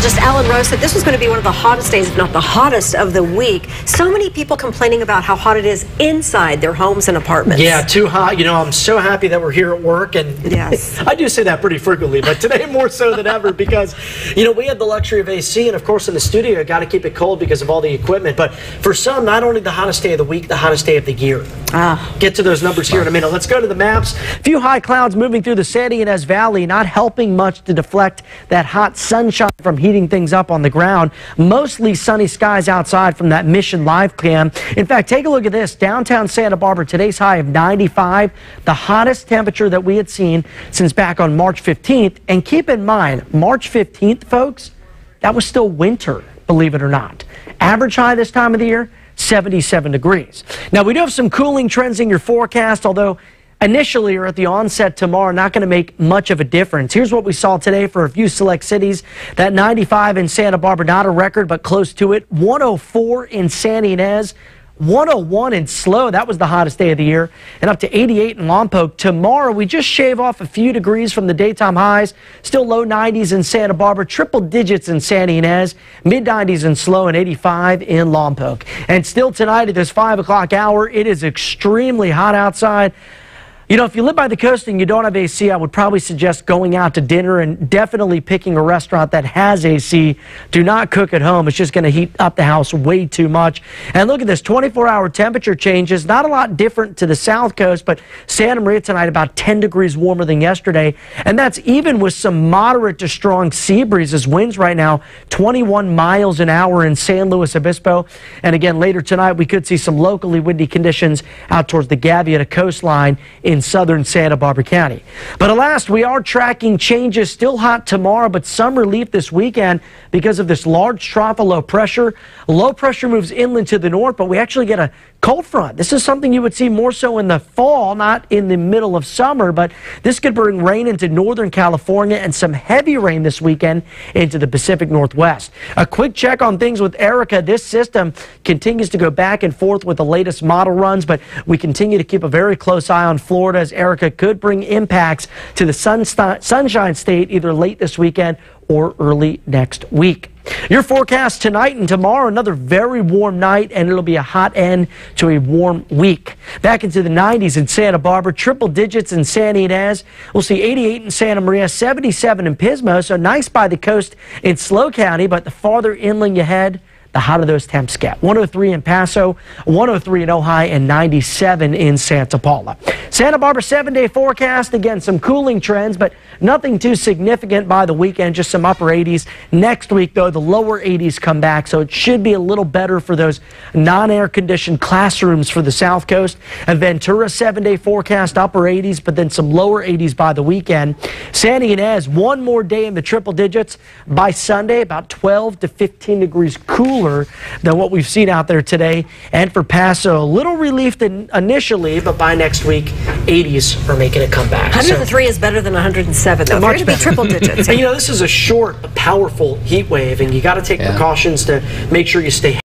Meteorologist Alan Rose said this was going to be one of the hottest days, if not the hottest of the week. So many people complaining about how hot it is inside their homes and apartments. Yeah, too hot. You know, I'm so happy that we're here at work, and yes, I do say that pretty frequently, but today more so than ever because, you know, we have the luxury of AC, and of course in the studio, you got to keep it cold because of all the equipment. But for some, not only the hottest day of the week, the hottest day of the year. Get to those numbers here in a minute. Let's go to the maps. A few high clouds moving through the San Ynez Valley, not helping much to deflect that hot sunshine from heating things up on the ground. Mostly sunny skies outside from that Mission Live cam. In fact, take a look at this. Downtown Santa Barbara, today's high of 95, the hottest temperature that we had seen since back on March 15th. And keep in mind, March 15th, folks, that was still winter, believe it or not. Average high this time of the year, 77 degrees. Now, we do have some cooling trends in your forecast, although initially or at the onset tomorrow, not going to make much of a difference. Here's what we saw today for a few select cities. That 95 in Santa Barbara, not a record, but close to it. 104 in San Ynez. 101 in SLO, that was the hottest day of the year, and up to 88 in Lompoc. Tomorrow, we just shave off a few degrees from the daytime highs. Still low 90s in Santa Barbara, triple digits in San Ynez, mid 90s in SLO, and 85 in Lompoc. And still tonight at this 5 o'clock hour, it is extremely hot outside. You know, if you live by the coast and you don't have AC, I would probably suggest going out to dinner and definitely picking a restaurant that has AC. Do not cook at home. It's just going to heat up the house way too much. And look at this, 24-hour temperature changes. Not a lot different to the south coast, but Santa Maria tonight about 10 degrees warmer than yesterday. And that's even with some moderate to strong sea breezes. Winds right now, 21 miles an hour in San Luis Obispo. And again, later tonight, we could see some locally windy conditions out towards the Gaviota coastline in southern Santa Barbara County. But alas, we are tracking changes. Still hot tomorrow, but some relief this weekend because of this large trough of low pressure. Low pressure moves inland to the north, but we actually get a cold front. This is something you would see more so in the fall, not in the middle of summer, but this could bring rain into northern California and some heavy rain this weekend into the Pacific Northwest. A quick check on things with Erica. This system continues to go back and forth with the latest model runs, but we continue to keep a very close eye on Florida as Erica could bring impacts to the Sunshine State either late this weekend or early next week. Your forecast tonight and tomorrow, another very warm night, and it'll be a hot end to a warm week. Back into the 90s in Santa Barbara, triple digits in San Ynez. We'll see 88 in Santa Maria, 77 in Pismo, so nice by the coast in SLO County, but the farther inland you head, the hotter those temps get. 103 in Paso, 103 in Ojai, and 97 in Santa Paula. Santa Barbara 7-day forecast. Again, some cooling trends, but nothing too significant by the weekend, just some upper 80s. Next week, though, the lower 80s come back, so it should be a little better for those non-air conditioned classrooms for the South Coast. And Ventura 7-day forecast, upper 80s, but then some lower 80s by the weekend. Santa Ynez, one more day in the triple digits. By Sunday, about 12 to 15 degrees cooler than what we've seen out there today. And for Paso, a little relief initially, but by next week, 80s are making a comeback. 103 is better than 107, though. Much better. Be triple digits. And you know, this is a short, powerful heat wave, and you got to take precautions to make sure you stay